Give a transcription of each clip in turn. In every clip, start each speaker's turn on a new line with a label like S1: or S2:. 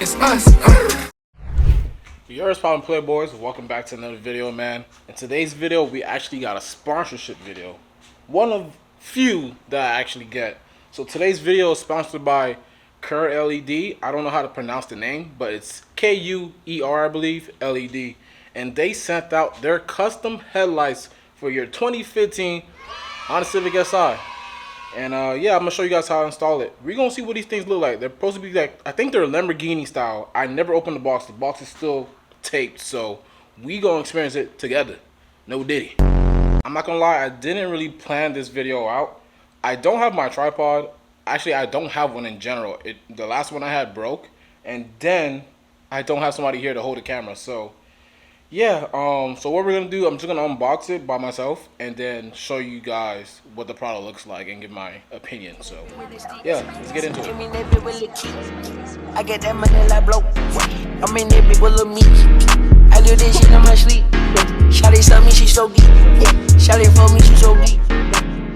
S1: It's us.
S2: Yours Poppin' Playboys, welcome back to another video, man. In today's video, we actually got a sponsorship video. One of few that I actually get. So today's video is sponsored by KuerLED. I don't know how to pronounce the name, but it's K-U-E-R, I believe, LED. And they sent out their custom headlights for your 2015 Honda Civic Si. And yeah, I'm gonna show you guys how to install it. We're gonna see what these things look like. They're supposed to be like, I think they're Lamborghini style. I never opened the box. The box is still taped, so we gonna experience it together. No diddy. I'm not gonna lie, I didn't really plan this video out. I don't have my tripod. Actually, I don't have one in general. The last one I had broke, and then I don't have somebody here to hold the camera. So yeah, so what we're gonna do, I'm just gonna unbox it by myself and then show you guys what the product looks like and give my opinion. So yeah, let's get into it.
S3: I get that money like blow. I'm in that big with me. I do this shit in my sleep. Shawty saw me, she so deep. Shawty for me, she so deep.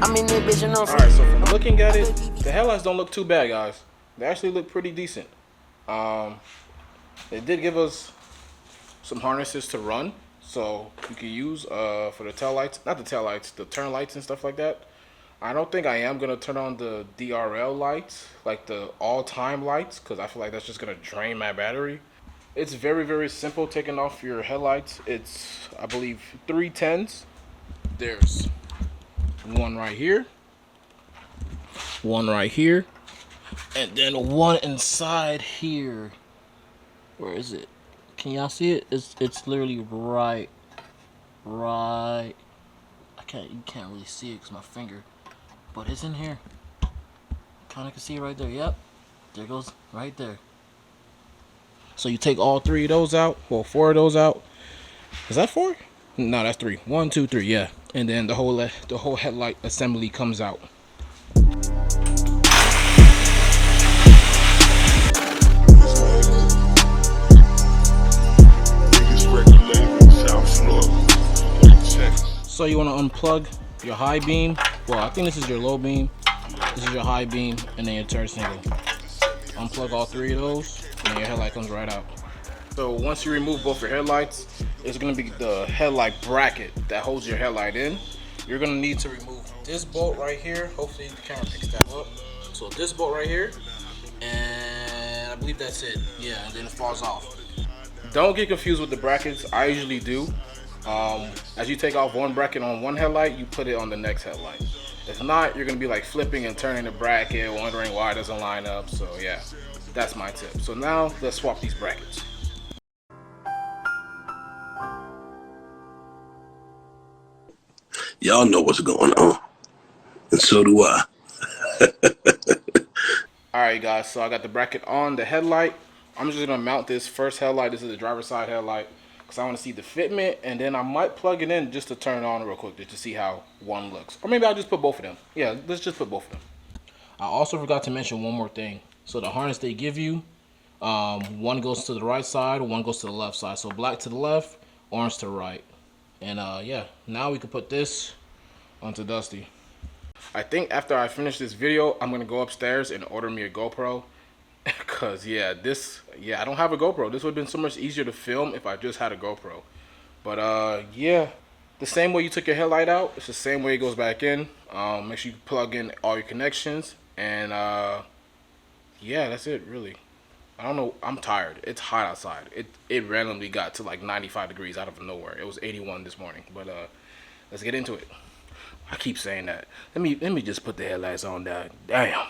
S3: I'm in that bitch and I'm
S2: Alright, so from looking at it, the headlights don't look too bad, guys. They actually look pretty decent. They did give us some harnesses to run, so you can use for the tail lights, not the tail lights, the turn lights and stuff like that. I don't think I am gonna turn on the DRL lights, like the all-time lights, because I feel like that's just gonna drain my battery. It's very, very simple taking off your headlights. It's, I believe, 3 10s. There's one right here, one right here, and then one inside here. Where is it? Can y'all see it? It's literally right. You can't really see it because my finger, but it's in here. Kind of can see it right there. Yep, there goes right there. So you take all 3 of those out, well, 4 of those out. Is that 4? No, that's 3. 1, 2, 3. Yeah, and then the whole headlight assembly comes out. So you want to unplug your high beam. Well, I think this is your low beam. This is your high beam, and then your turn signal. Unplug all 3 of those, and then your headlight comes right out. So once you remove both your headlights, it's going to be the headlight bracket that holds your headlight in. You're going to need to remove this bolt right here. Hopefully the camera picks that up. So this bolt right here, and I believe that's it. Yeah, and then it falls off. Don't get confused with the brackets. I usually do. As you take off one bracket on one headlight, you put it on the next headlight. If not, you're gonna be like flipping and turning the bracket, wondering why it doesn't line up. So yeah, that's my tip. So now let's swap these brackets.
S4: Y'all know what's going on, and so do I.
S2: Alright guys, so I got the bracket on the headlight. I'm just gonna mount this first headlight. This is the driver's side headlight, because I want to see the fitment, and then I might plug it in just to turn it on real quick, just to see how one looks. Or maybe I'll just put both of them. Yeah, let's just put both of them. I also forgot to mention one more thing. So the harness they give you, one goes to the right side, one goes to the left side. So black to the left, orange to the right. And yeah, now we can put this onto Dusty. I think after I finish this video, I'm going to go upstairs and order me a GoPro. Cause yeah, I don't have a GoPro. This would have been so much easier to film if I just had a GoPro. But yeah, the same way you took your headlight out, it's the same way it goes back in. Make sure you plug in all your connections, and yeah, that's it really. I don't know, I'm tired. It's hot outside. It randomly got to like 95 degrees out of nowhere. It was 81 this morning. But let's get into it. I keep saying that. Let me just put the headlights on down. Damn.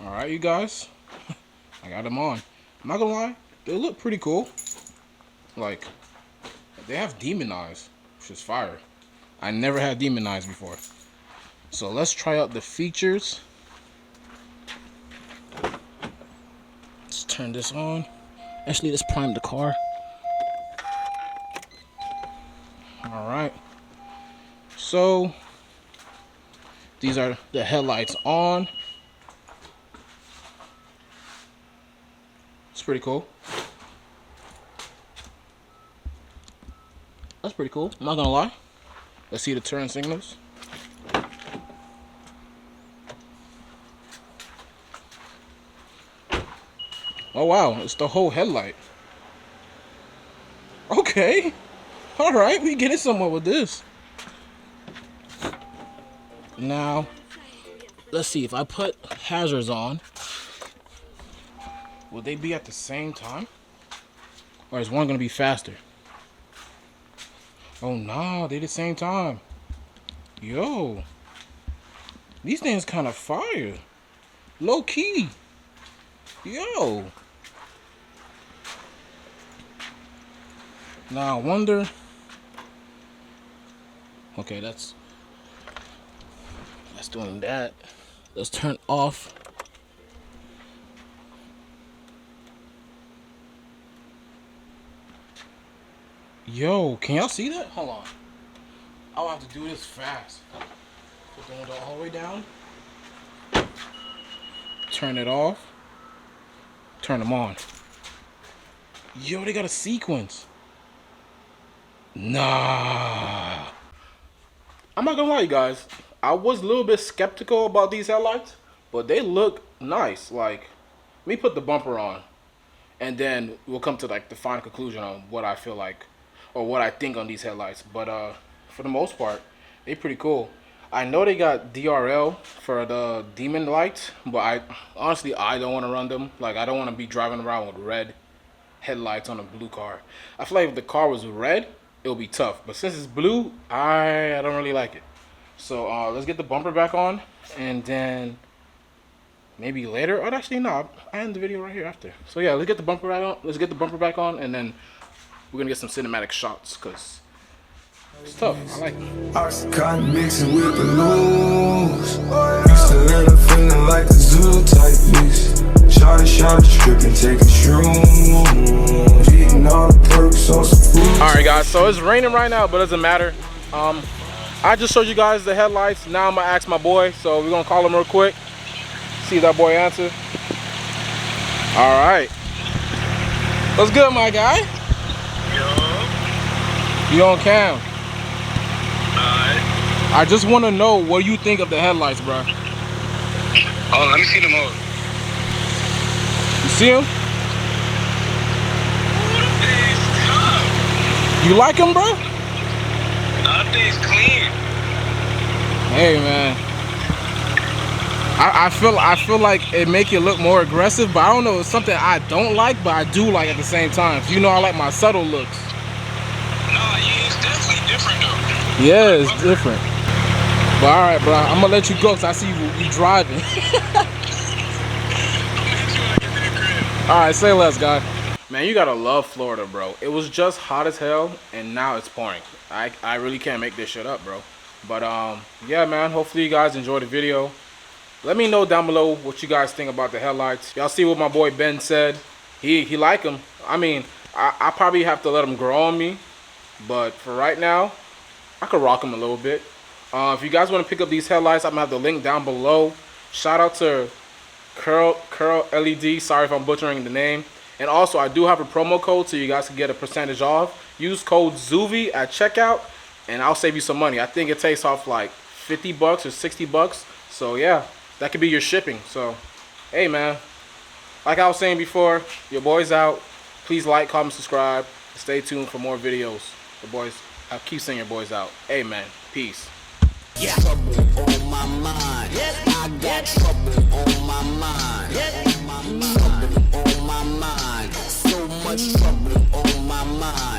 S2: All right, you guys. I got them on. I'm not gonna lie, they look pretty cool. Like, they have demon eyes, which is fire. I never had demon eyes before. So let's try out the features. Let's turn this on. Actually, let's prime the car. Alright. So, these are the headlights on. It's pretty cool. That's pretty cool. I'm not gonna lie. Let's see the turn signals. Oh wow, it's the whole headlight. Okay. Alright, we getting somewhere with this. Now, let's see, if I put hazards on, will they be at the same time? Or is one gonna be faster? Oh nah, they the same time. Yo. These things kind of fire. Low key. Yo. Now I wonder. Okay, that's doing that. Let's turn off. Yo, can y'all see that? Hold on. I'll have to do this fast. Put the window all the way down. Turn it off. Turn them on. Yo, they got a sequence. Nah. I'm not gonna lie, you guys. I was a little bit skeptical about these headlights, but they look nice. Like, let me put the bumper on, and then we'll come to like the final conclusion on what I feel like or what I think on these headlights. But for the most part, they pretty cool. I know they got DRL for the demon lights, but I honestly don't want to run them. Like, I don't want to be driving around with red headlights on a blue car. I feel like if the car was red, it would be tough. But since it's blue, I don't really like it. So let's get the bumper back on, and then maybe later. Oh, actually, no. I end the video right here after. So yeah, let's get the bumper back on. Let's get the bumper back on, and then we're gonna get some cinematic shots because it's tough. I like it.
S1: Oxycontin mixing with the loose. Used to let her feeling like a zoo type mix. Shot, stripping, taking shrooms. Eating all the perks on some fruit.
S2: Alright guys, so it's raining right now, but it doesn't matter. I just showed you guys the headlights. Now I'm gonna ask my boy, so we're gonna call him real quick. See if that boy answer. Alright. What's good, my guy? Yo. You on cam? Alright. I just wanna know what you think of the headlights, bro.
S5: Oh, let me see them all.
S2: You see them? You like them, bro?
S5: That thing's clean.
S2: Hey, man. I feel like it make you look more aggressive, but I don't know. It's something I don't like, but I do like at the same time. You know, I like my subtle looks.
S5: Nah, yeah, it's definitely different though.
S2: Yeah, it's different. But all right, bro. I'm gonna let you go because I see you driving. All right, say less, guy. Man, you gotta love Florida, bro. It was just hot as hell, and now it's pouring. I really can't make this shit up, bro. But yeah, man. Hopefully you guys enjoyed the video. Let me know down below what you guys think about the headlights. Y'all see what my boy Ben said? He like them. I mean, I probably have to let them grow on me, but for right now, I could rock them a little bit. If you guys want to pick up these headlights, I'm gonna have the link down below. Shout out to KuerLED. Sorry if I'm butchering the name. And also, I do have a promo code so you guys can get a percentage off. Use code zoovie at checkout, and I'll save you some money. I think it takes off like 50 bucks or 60 bucks. So yeah, that could be your shipping. So, hey man, like I was saying before, your boy's out. Please like, comment, subscribe. Stay tuned for more videos. The boys, I'll keep saying your boys out. Hey man, peace.
S3: Yeah. Trouble on my mind. I got trouble on my mind. Trouble on my mind. So much trouble on my mind.